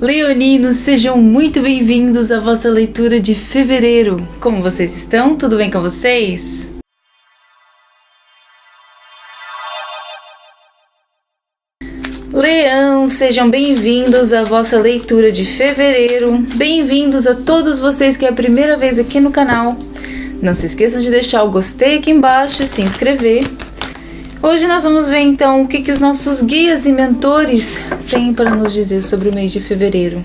Leoninos, sejam muito bem-vindos à vossa leitura de fevereiro. Como vocês estão? Tudo bem com vocês? Leão, sejam bem-vindos à vossa leitura de fevereiro. Bem-vindos a todos vocês que é a primeira vez aqui no canal. Não se esqueçam de deixar o gostei aqui embaixo e se inscrever. Hoje nós vamos ver então o que os nossos guias e mentores têm para nos dizer sobre o mês de fevereiro.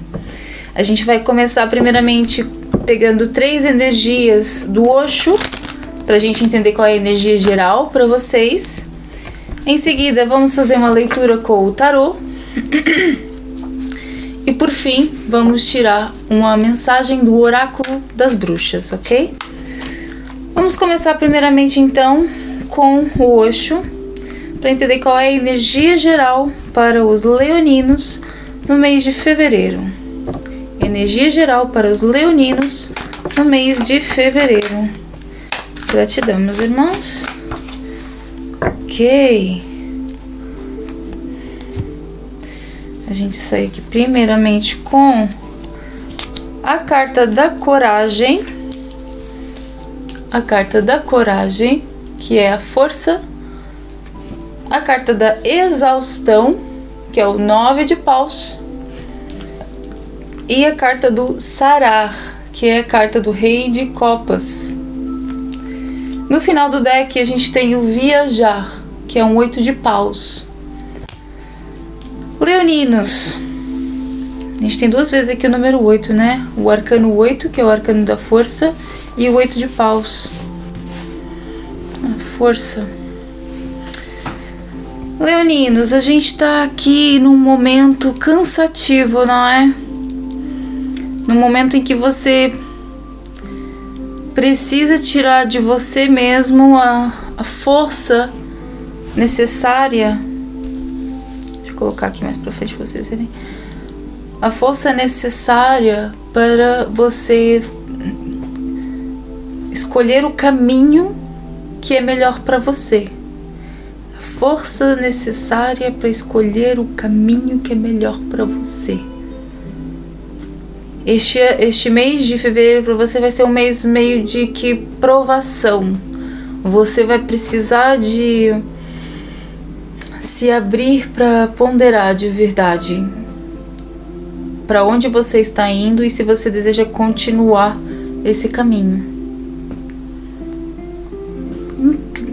A gente vai começar primeiramente pegando 3 energias do Osho, para a gente entender qual é a energia geral para vocês. Em seguida vamos fazer uma leitura com o tarô. E por fim vamos tirar uma mensagem do oráculo das bruxas, ok? Vamos começar primeiramente então com o Osho, para entender qual é a energia geral para os leoninos no mês de fevereiro. Energia geral para os leoninos no mês de fevereiro. Gratidão, meus irmãos. Ok. A gente sai aqui primeiramente com a carta da coragem. A carta da coragem, que é a força. A carta da exaustão, que é o 9 de paus, e a carta do sarar, que é a carta do rei de copas. No final do deck a gente tem o viajar, que é um 8 de paus. Leoninos, a gente tem 2 vezes aqui o número 8, né? O arcano 8, que é o arcano da força, e o 8 de paus. A força. Leoninos, a gente tá aqui num momento cansativo, não é? No momento em que você precisa tirar de você mesmo a força necessária. Deixa eu colocar aqui mais pra frente pra vocês verem. A força necessária para você escolher o caminho que é melhor para você. Força necessária para escolher o caminho que é melhor para você. Este mês de fevereiro para você vai ser um mês meio de que provação. Você vai precisar de se abrir para ponderar de verdade para onde você está indo e se você deseja continuar esse caminho.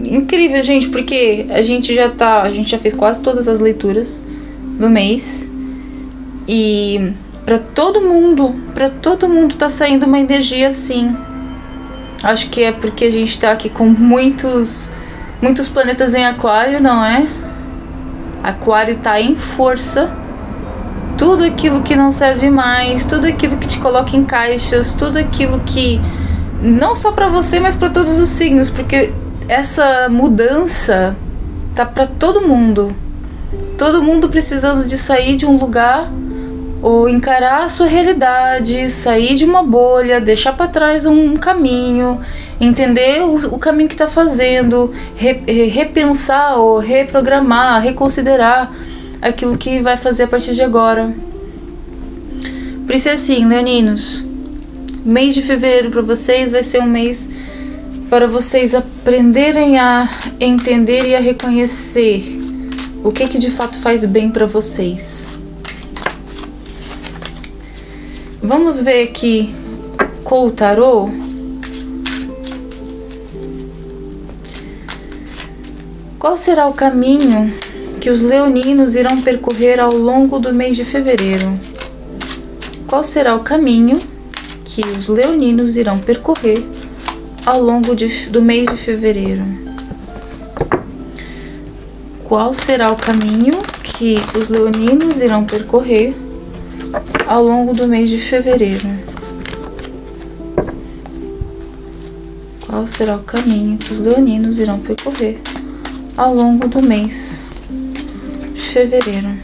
Incrível, gente, porque a gente já fez quase todas as leituras do mês e para todo mundo tá saindo uma energia assim. Acho que é porque a gente tá aqui com muitos planetas em aquário, não é? Aquário tá em força. Tudo aquilo que não serve mais, tudo aquilo que te coloca em caixas, tudo aquilo que não só para você, mas para todos os signos, porque essa mudança tá para todo mundo precisando de sair de um lugar ou encarar a sua realidade, sair de uma bolha, deixar para trás um caminho, entender o caminho que tá fazendo, repensar ou reprogramar, reconsiderar aquilo que vai fazer a partir de agora. Por isso é assim, leoninos, mês de fevereiro para vocês vai ser um mês para vocês aprenderem a entender e a reconhecer o que de fato faz bem para vocês. Vamos ver aqui com o tarô. Qual será o caminho que os leoninos irão percorrer ao longo do mês de fevereiro? Qual será o caminho que os leoninos irão percorrer ao longo do mês de fevereiro? Qual será o caminho que os leoninos irão percorrer ao longo do mês de fevereiro? Qual será o caminho que os leoninos irão percorrer ao longo do mês de fevereiro?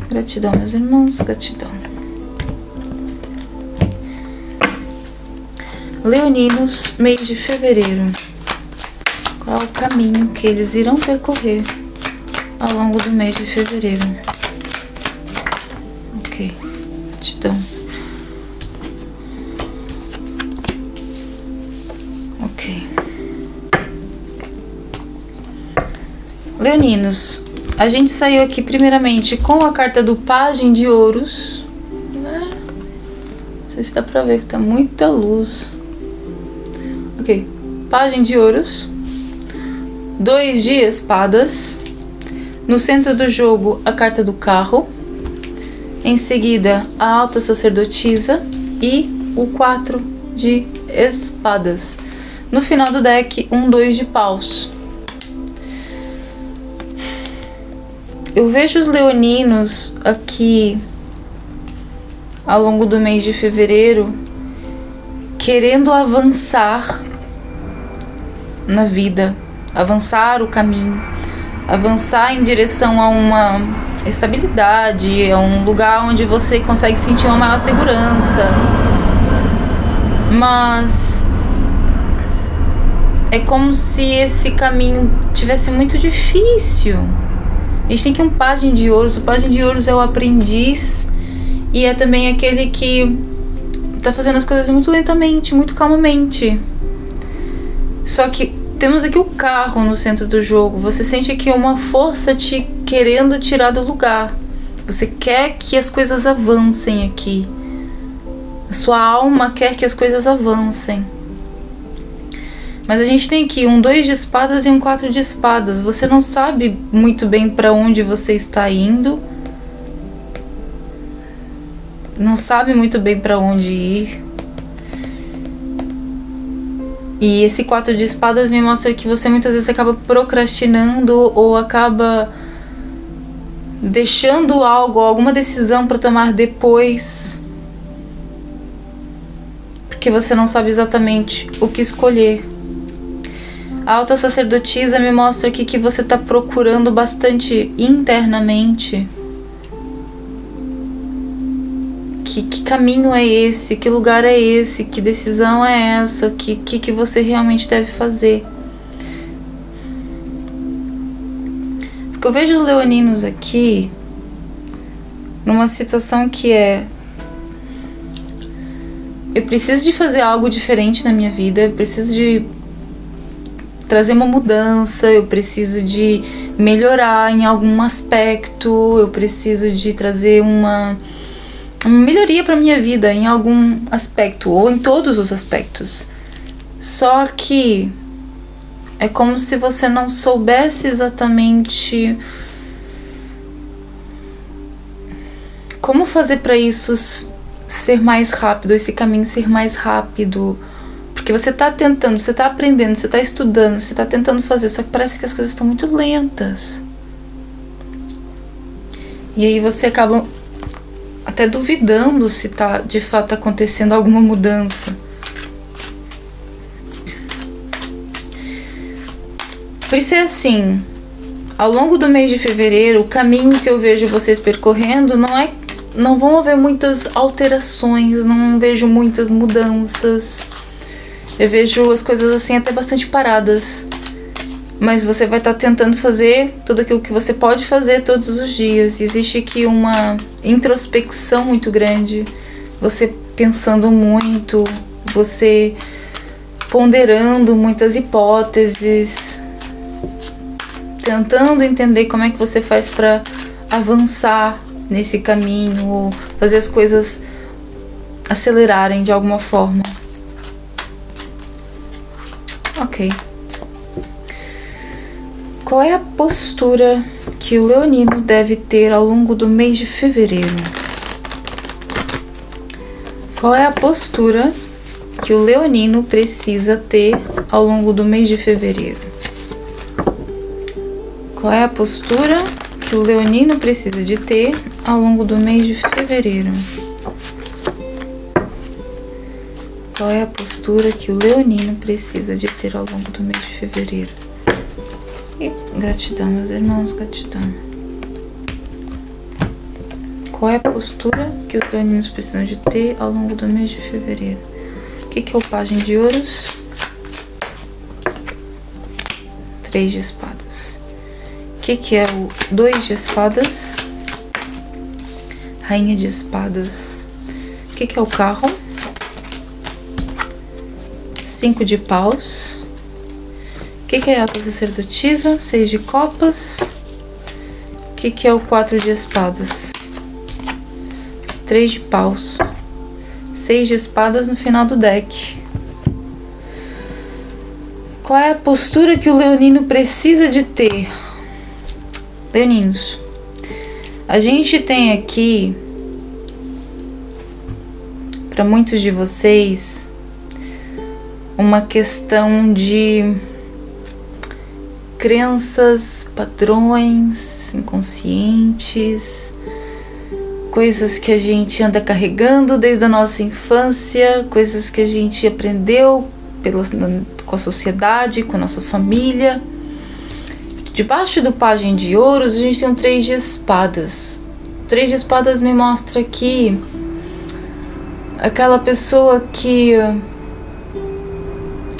Gratidão, meus irmãos, gratidão. Leoninos, mês de fevereiro. Qual o caminho que eles irão percorrer ao longo do mês de fevereiro? Ok. Gratidão. Ok. Leoninos, a gente saiu aqui primeiramente com a carta do Pajem de Ouros. Não sei se dá pra ver, que tá muita luz. Ok. Pajem de Ouros. 2 de Espadas. No centro do jogo, a carta do Carro. Em seguida, a Alta Sacerdotisa e o 4 de Espadas. No final do deck, 2 de Paus. Eu vejo os leoninos aqui ao longo do mês de fevereiro querendo avançar na vida, avançar o caminho, avançar em direção a uma estabilidade, a um lugar onde você consegue sentir uma maior segurança. Mas é como se esse caminho tivesse muito difícil. A gente tem aqui um Pajem de Ouros. O Pajem de Ouros é o aprendiz e é também aquele que tá fazendo as coisas muito lentamente, muito calmamente. Só que temos aqui o Carro no centro do jogo. Você sente aqui uma força te querendo tirar do lugar. Você quer que as coisas avancem aqui. A sua alma quer que as coisas avancem. Mas a gente tem aqui 2 de Espadas e 4 de Espadas. Você não sabe muito bem para onde você está indo. Não sabe muito bem para onde ir. E esse 4 de Espadas me mostra que você muitas vezes acaba procrastinando ou acaba deixando algo, alguma decisão para tomar depois. Porque você não sabe exatamente o que escolher. A Alta Sacerdotisa me mostra aqui que você está procurando bastante internamente. Que caminho é esse? Que lugar é esse? Que decisão é essa? Que você realmente deve fazer? Porque eu vejo os leoninos aqui numa situação que é: eu preciso de fazer algo diferente na minha vida, eu preciso de trazer uma mudança, eu preciso de melhorar em algum aspecto, eu preciso de trazer uma melhoria para minha vida em algum aspecto ou em todos os aspectos. Só que é como se você não soubesse exatamente como fazer para isso ser mais rápido, esse caminho ser mais rápido. Porque você tá tentando, você tá aprendendo, você tá estudando, você tá tentando fazer, só que parece que as coisas estão muito lentas. E aí você acaba até duvidando se tá de fato acontecendo alguma mudança. Por isso é assim, ao longo do mês de fevereiro, o caminho que eu vejo vocês percorrendo não vão haver muitas alterações, não vejo muitas mudanças. Eu vejo as coisas assim até bastante paradas. Mas você vai estar tentando fazer tudo aquilo que você pode fazer todos os dias. Existe aqui uma introspecção muito grande. Você pensando muito, você ponderando muitas hipóteses, tentando entender como é que você faz para avançar nesse caminho ou fazer as coisas acelerarem de alguma forma. Ok. Qual é a postura que o leonino deve ter ao longo do mês de fevereiro? Qual é a postura que o leonino precisa ter ao longo do mês de fevereiro? Qual é a postura que o leonino precisa de ter ao longo do mês de fevereiro? Qual é a postura que o leonino precisa de ter ao longo do mês de fevereiro? E gratidão, meus irmãos, gratidão. Qual é a postura que os leoninos precisam de ter ao longo do mês de fevereiro? O que é o Pajem de Ouros? 3 de Espadas. O que é o 2 de Espadas? Rainha de espadas. O que é o carro? 5 de paus. O que é a alta sacerdotisa? 6 de copas. O que é o 4 de espadas? 3 de paus. 6 de espadas no final do deck. Qual é a postura que o leonino precisa de ter? Leoninos, a gente tem aqui, para muitos de vocês, uma questão de crenças, padrões inconscientes, coisas que a gente anda carregando desde a nossa infância, coisas que a gente aprendeu com a sociedade, com a nossa família. Debaixo do pajem de ouros, a gente tem um 3 de espadas. O 3 de espadas me mostra aqui aquela pessoa que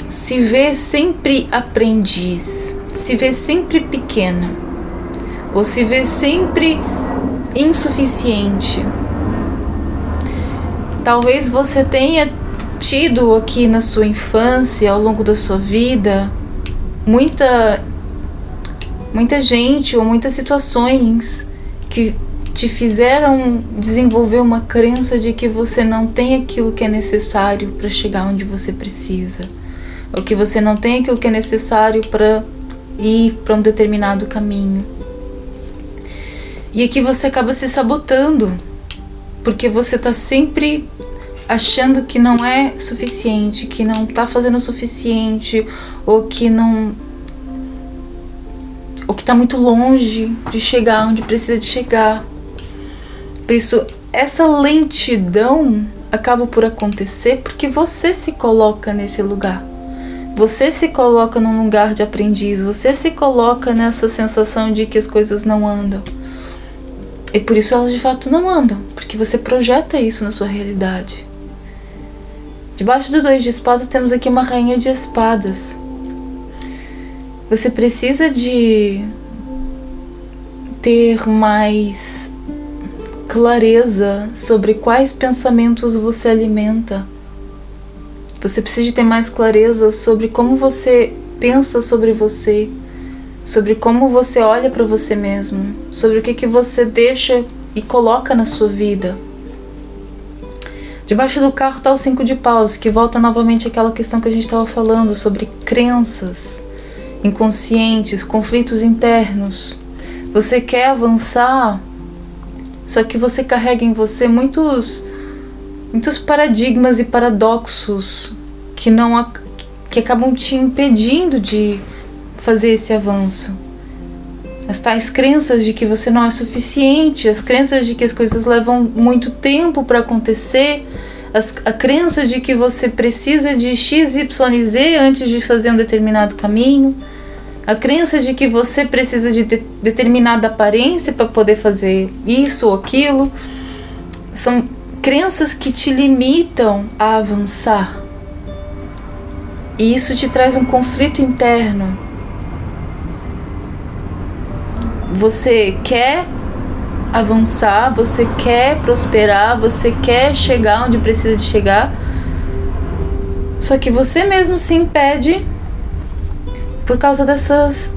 se vê sempre aprendiz, se vê sempre pequena, ou se vê sempre insuficiente. Talvez você tenha tido aqui na sua infância, ao longo da sua vida, muita gente ou muitas situações que te fizeram desenvolver uma crença de que você não tem aquilo que é necessário para chegar onde você precisa, ou que você não tem aquilo que é necessário para ir para um determinado caminho. E aqui você acaba se sabotando, porque você está sempre achando que não é suficiente, que não está fazendo o suficiente, ou que está muito longe de chegar onde precisa de chegar. Por isso, essa lentidão acaba por acontecer porque você se coloca nesse lugar. Você se coloca num lugar de aprendiz, você se coloca nessa sensação de que as coisas não andam. E por isso elas de fato não andam, porque você projeta isso na sua realidade. Debaixo do 2 de espadas temos aqui uma rainha de espadas. Você precisa de ter mais clareza sobre quais pensamentos você alimenta. Você precisa de ter mais clareza sobre como você pensa sobre você, sobre como você olha para você mesmo, sobre o que você deixa e coloca na sua vida. Debaixo do carro está o 5 de paus, que volta novamente àquela questão que a gente estava falando sobre crenças inconscientes, conflitos internos. Você quer avançar, só que você carrega em você muitos paradigmas e paradoxos que acabam te impedindo de fazer esse avanço. As tais crenças de que você não é suficiente, as crenças de que as coisas levam muito tempo para acontecer, a crença de que você precisa de X, Y, Z antes de fazer um determinado caminho, a crença de que você precisa de determinada aparência para poder fazer isso ou aquilo. São crenças que te limitam a avançar. E isso te traz um conflito interno. Você quer avançar, você quer prosperar, você quer chegar onde precisa de chegar, só que você mesmo se impede por causa dessas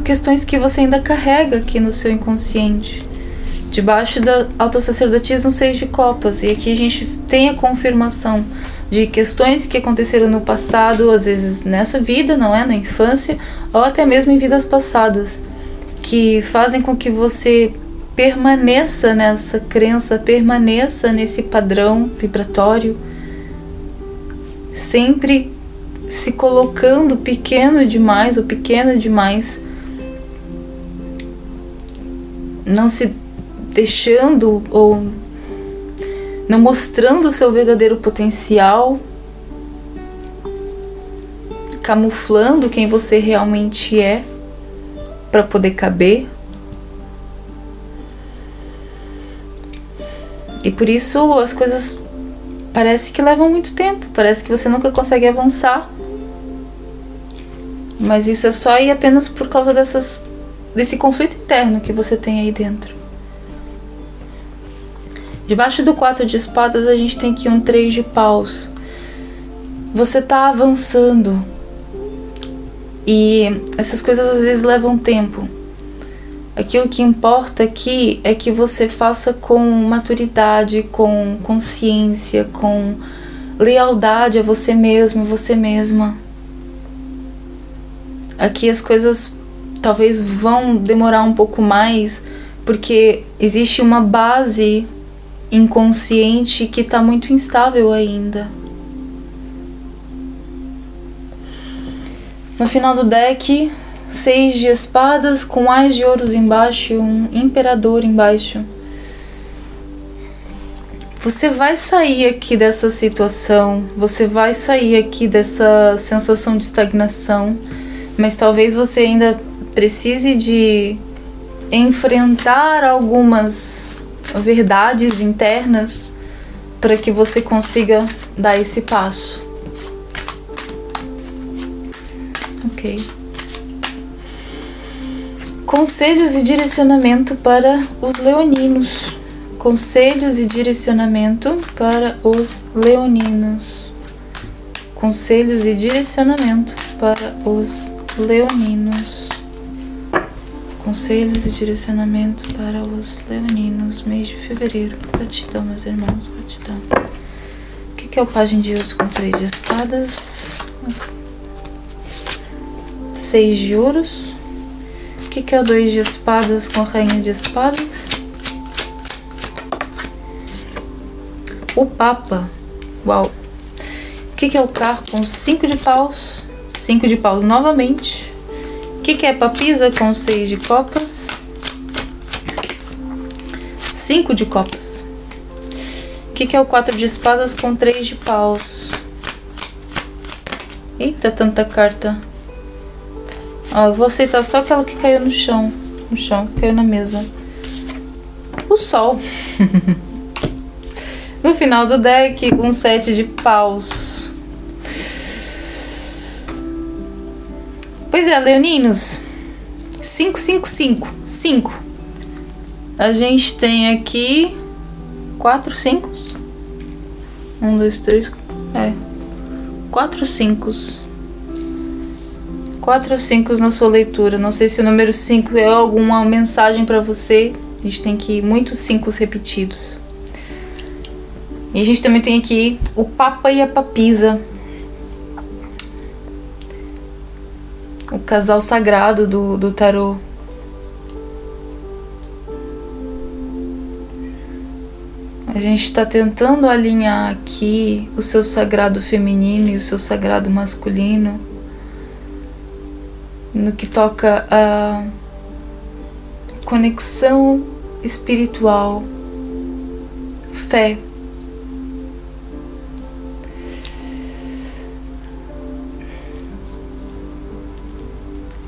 questões que você ainda carrega aqui no seu inconsciente. Debaixo da alta sacerdotisa, um 6 de copas, e aqui a gente tem a confirmação de questões que aconteceram no passado, às vezes nessa vida, não é? Na infância, ou até mesmo em vidas passadas, que fazem com que você permaneça nessa crença, permaneça nesse padrão vibratório, sempre se colocando pequeno demais ou pequena demais, não se deixando ou não mostrando o seu verdadeiro potencial, camuflando quem você realmente é para poder caber. E por isso as coisas parece que levam muito tempo, parece que você nunca consegue avançar. Mas isso é só e apenas por causa desse conflito interno que você tem aí dentro. Debaixo do 4 de espadas a gente tem aqui um 3 de paus. Você tá avançando. E essas coisas às vezes levam tempo. Aquilo que importa aqui é que você faça com maturidade, com consciência, com lealdade a você mesmo, você mesma. Aqui as coisas talvez vão demorar um pouco mais, porque existe uma base inconsciente que está muito instável ainda. No final do deck, 6 de espadas com ás de ouros embaixo e um imperador embaixo. Você vai sair aqui dessa situação, você vai sair aqui dessa sensação de estagnação, mas talvez você ainda precise de enfrentar algumas verdades internas para que você consiga dar esse passo. Ok. Conselhos e direcionamento para os leoninos. Conselhos e direcionamento para os leoninos. Conselhos e direcionamento para os leoninos. Conselhos e direcionamento para os leoninos. Mês de fevereiro. Gratidão, meus irmãos. Gratidão. O que é o pajem de ouros com 3 de espadas? 6 de ouros. O que é o 2 de espadas com rainha de espadas? O Papa. Uau. O que é o carro com 5 de paus? 5 de paus novamente. O que é papisa com 6 de copas? 5 de copas. O que é o 4 de espadas com 3 de paus? Eita, tanta carta. Ó, eu vou aceitar só aquela que caiu no chão. No chão, que caiu na mesa. O sol. No final do deck, um 7 de paus. Pois é, leoninos. 5, 5, 5. 5. A gente tem aqui 4 5. 1, 2, 3. 4 5. 4 5 na sua leitura. Não sei se o número 5 é alguma mensagem para você. A gente tem aqui muitos 5 repetidos. E a gente também tem aqui o Papa e a Papisa. O casal sagrado do tarô. A gente está tentando alinhar aqui o seu sagrado feminino e o seu sagrado masculino no que toca a conexão espiritual, fé.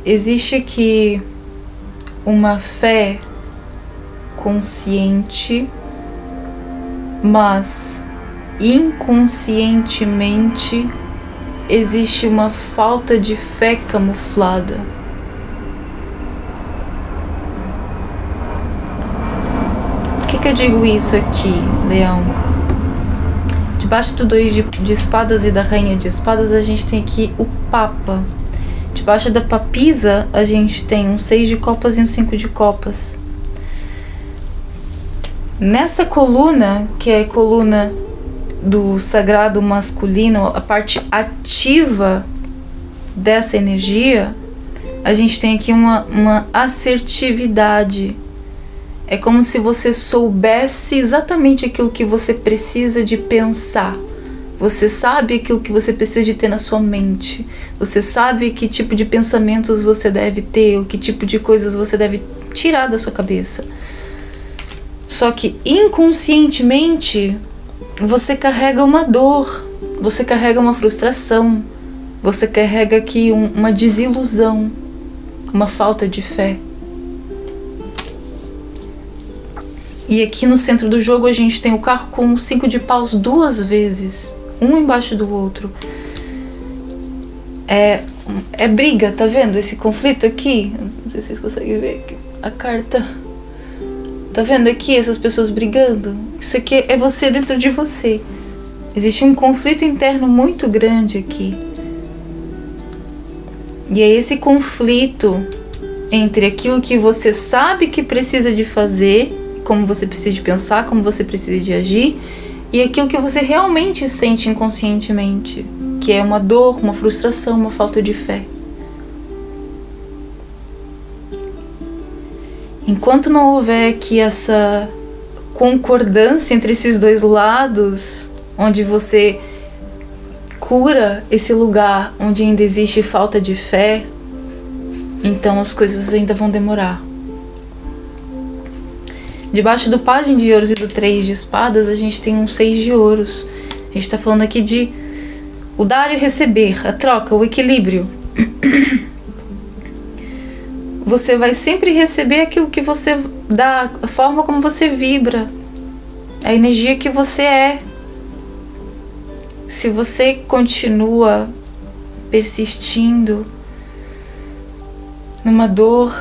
Existe aqui uma fé consciente, mas inconscientemente existe uma falta de fé camuflada. Por que eu digo isso aqui, Leão? Debaixo do 2 de espadas e da rainha de espadas, a gente tem aqui o Papa. Debaixo da papisa, a gente tem um 6 de copas e um 5 de copas. Nessa coluna, que é a coluna do sagrado masculino, a parte ativa dessa energia, a gente tem aqui uma assertividade. É como se você soubesse exatamente aquilo que você precisa de pensar. Você sabe aquilo que você precisa de ter na sua mente. Você sabe que tipo de pensamentos você deve ter, ou que tipo de coisas você deve tirar da sua cabeça. Só que inconscientemente você carrega uma dor, você carrega uma frustração, você carrega aqui uma desilusão, uma falta de fé. E aqui no centro do jogo a gente tem o carro com 5 de paus 2 vezes. Um embaixo do outro. É briga, tá vendo? Esse conflito aqui. Não sei se vocês conseguem ver aqui. A carta. Tá vendo aqui essas pessoas brigando? Isso aqui é você dentro de você. Existe um conflito interno muito grande aqui. E é esse conflito entre aquilo que você sabe que precisa de fazer, como você precisa de pensar, como você precisa de agir, e aquilo que você realmente sente inconscientemente, que é uma dor, uma frustração, uma falta de fé. Enquanto não houver aqui essa concordância entre esses dois lados, onde você cura esse lugar onde ainda existe falta de fé, então as coisas ainda vão demorar. Debaixo do Pajem de Ouros e do 3 de Espadas, a gente tem um 6 de Ouros. A gente está falando aqui de o dar e o receber, a troca, o equilíbrio. Você vai sempre receber aquilo que você dá, a forma como você vibra, a energia que você é. Se você continua persistindo numa dor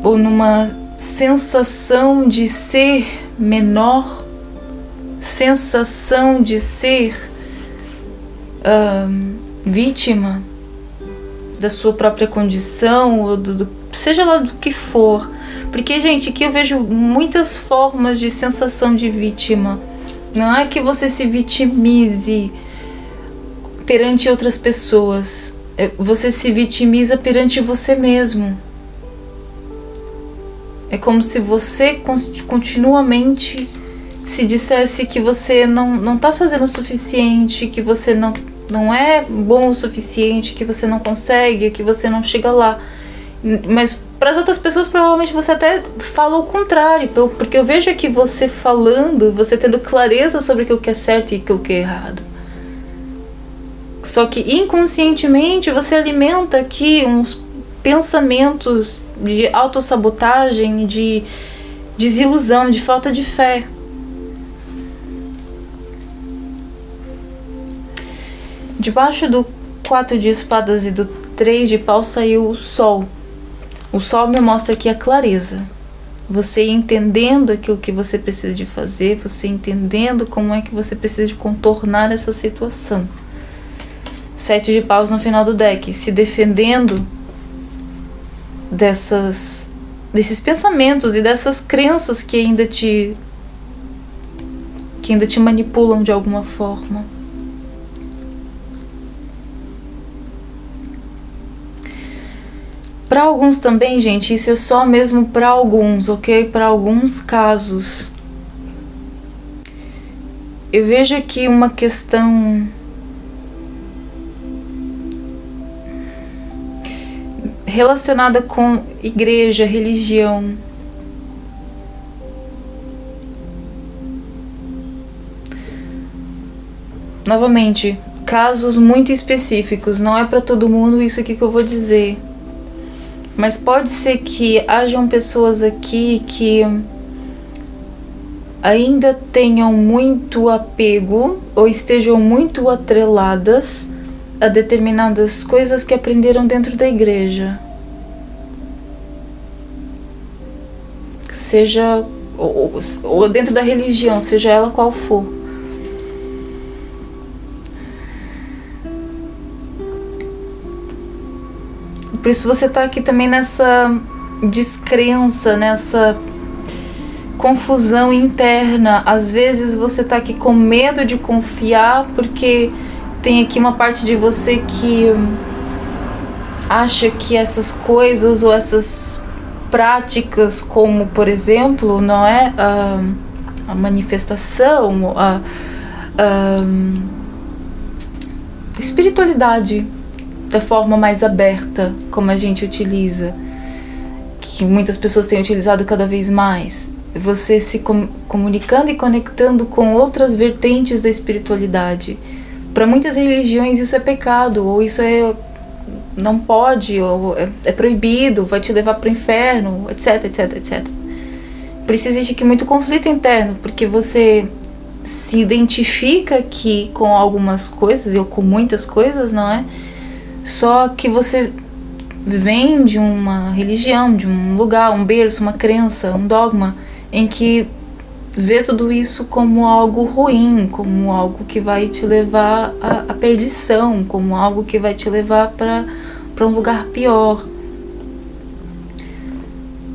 ou numa sensação de ser menor, sensação de ser vítima da sua própria condição, ou seja lá do que for. Porque, gente, aqui eu vejo muitas formas de sensação de vítima. Não é que você se vitimize perante outras pessoas. Você se vitimiza perante você mesmo. É como se você continuamente se dissesse que você não tá fazendo o suficiente, que você não é bom o suficiente, que você não consegue, que você não chega lá. Mas para as outras pessoas provavelmente você até fala o contrário, porque eu vejo aqui você falando, você tendo clareza sobre aquilo que é certo e aquilo que é errado. Só que inconscientemente você alimenta aqui uns pensamentos de autossabotagem, de desilusão, de falta de fé. Debaixo do 4 de Espadas e do 3 de Paus saiu o Sol. O Sol me mostra aqui a clareza. Você entendendo aquilo que você precisa de fazer, você entendendo como é que você precisa de contornar essa situação. 7 de Paus no final do deck, se defendendo desses pensamentos e dessas crenças que ainda te manipulam de alguma forma. Para alguns também, gente, isso é só mesmo para alguns, ok? Para alguns casos. Eu vejo aqui uma questão relacionada com igreja, religião. Novamente, casos muito específicos, não é para todo mundo isso aqui que eu vou dizer. Mas pode ser que hajam pessoas aqui que ainda tenham muito apego ou estejam muito atreladas a determinadas coisas que aprenderam dentro da igreja. Seja ou dentro da religião, seja ela qual for. Por isso você está aqui também nessa descrença, nessa confusão interna. Às vezes você está aqui com medo de confiar, porque tem aqui uma parte de você que acha que essas coisas ou essas práticas, como por exemplo, não é a manifestação, a espiritualidade da forma mais aberta, como a gente utiliza, que muitas pessoas têm utilizado cada vez mais. Você se comunicando e conectando com outras vertentes da espiritualidade. Para muitas religiões isso é pecado, ou isso não pode, ou é proibido, vai te levar para o inferno, etc, etc, etc. Por isso existe aqui muito conflito interno, porque você se identifica aqui com algumas coisas, ou com muitas coisas, não é? Só que você vem de uma religião, de um lugar, um berço, uma crença, um dogma, em que vê tudo isso como algo ruim, como algo que vai te levar à perdição, como algo que vai te levar para um lugar pior.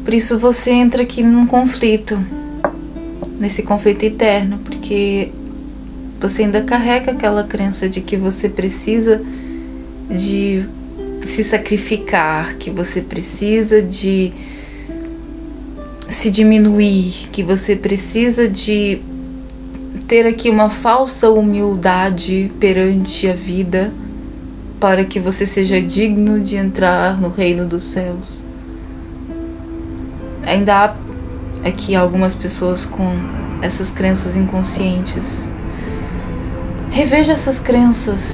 Por isso você entra aqui num conflito, nesse conflito eterno, porque você ainda carrega aquela crença de que você precisa de se sacrificar, que você precisa de se diminuir, que você precisa de ter aqui uma falsa humildade perante a vida para que você seja digno de entrar no reino dos céus. Ainda há aqui algumas pessoas com essas crenças inconscientes. Reveja essas crenças.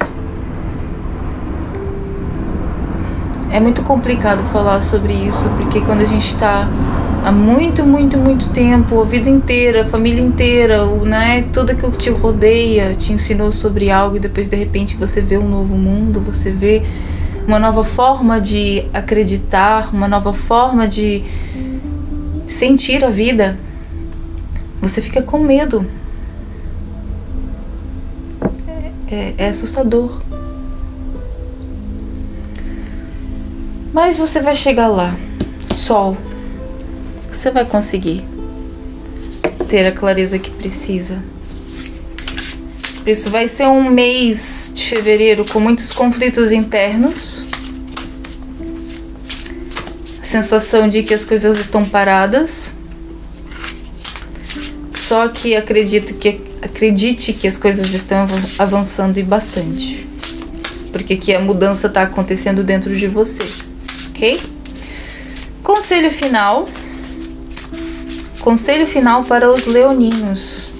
É muito complicado falar sobre isso, porque quando a gente está há muito tempo, a vida inteira, a família inteira, né, tudo aquilo que te rodeia te ensinou sobre algo, e depois de repente você vê um novo mundo, você vê uma nova forma de acreditar, uma nova forma de sentir a vida, você fica com medo. É assustador. Mas você vai chegar lá. Sol. Você vai conseguir ter a clareza que precisa. Por isso vai ser um mês de fevereiro com muitos conflitos internos. Sensação de que as coisas estão paradas. Só que acredite que as coisas estão avançando e bastante. Porque que a mudança está acontecendo dentro de você. Ok? Conselho final. Conselho final para os leoninos.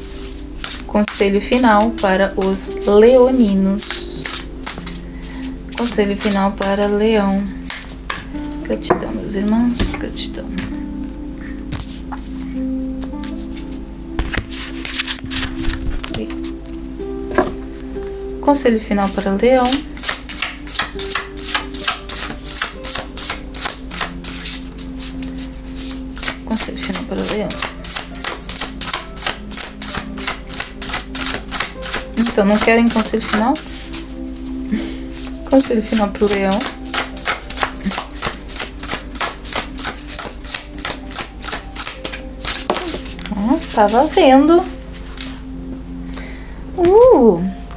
Conselho final para os leoninos. Conselho final para Leão. Gratidão, meus irmãos. Gratidão. Conselho final para Leão. Conselho final para Leão. Então, não querem conselho final? Conselho final para o Leão. Tava vendo.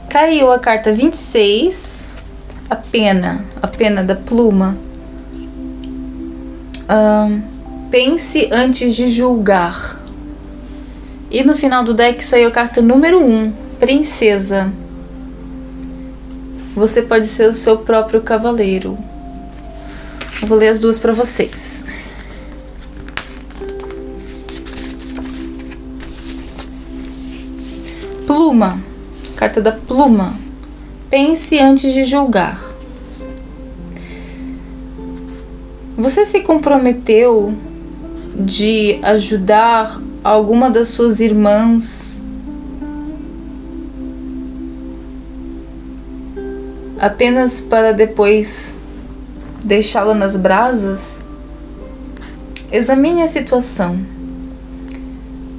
Caiu a carta 26. A pena da pluma. Pense antes de julgar. E no final do deck saiu a carta número 1, Princesa. Você pode ser o seu próprio cavaleiro. Eu vou ler as duas para vocês. Pluma, carta da pluma. Pense antes de julgar. Você se comprometeu de ajudar alguma das suas irmãs apenas para depois deixá-la nas brasas? Examine a situação.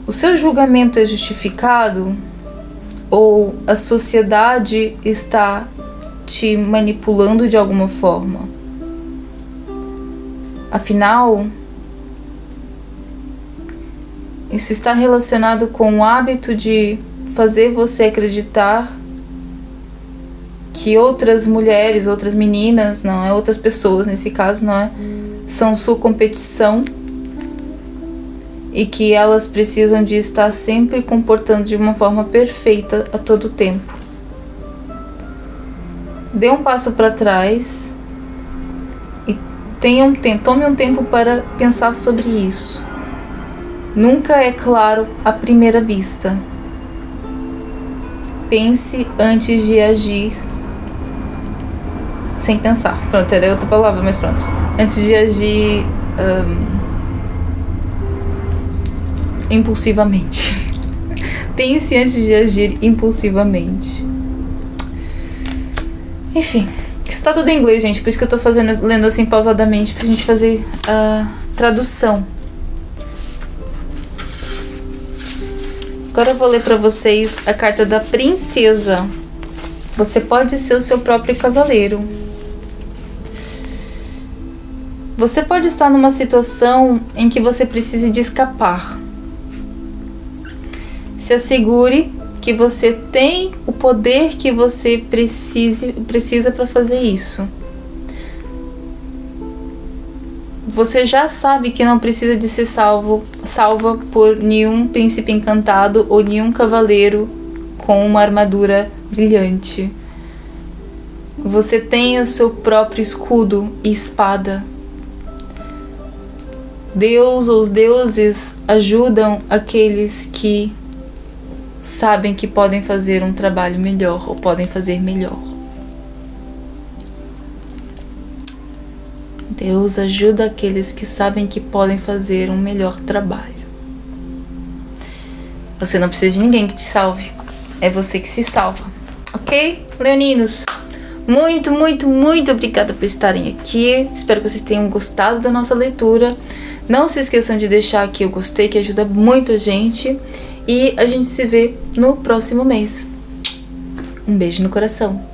O seu julgamento é justificado? Ou a sociedade está te manipulando de alguma forma? Afinal, isso está relacionado com o hábito de fazer você acreditar que outras mulheres, outras meninas, não é, outras pessoas nesse caso, não é, são sua competição e que elas precisam de estar sempre comportando de uma forma perfeita a todo tempo. Dê um passo para trás e tome um tempo para pensar sobre isso. Nunca é claro à primeira vista. Pense antes de agir sem pensar. Pronto, era outra palavra, mas pronto. Antes de agir impulsivamente. Pense antes de agir impulsivamente. Enfim, isso tá tudo em inglês, gente. Por isso que eu tô lendo assim pausadamente, pra gente fazer a tradução. Agora eu vou ler para vocês a carta da princesa. Você pode ser o seu próprio cavaleiro. Você pode estar numa situação em que você precise de escapar. Se assegure que você tem o poder que você precisa para fazer isso. Você já sabe que não precisa de ser salva por nenhum príncipe encantado ou nenhum cavaleiro com uma armadura brilhante. Você tem o seu próprio escudo e espada. Deus ou os deuses ajudam aqueles que sabem que podem fazer um trabalho melhor ou podem fazer melhor. Deus ajuda aqueles que sabem que podem fazer um melhor trabalho. Você não precisa de ninguém que te salve. É você que se salva. Ok? Leoninos, muito, muito, muito obrigada por estarem aqui. Espero que vocês tenham gostado da nossa leitura. Não se esqueçam de deixar aqui o gostei, que ajuda muito a gente. E a gente se vê no próximo mês. Um beijo no coração.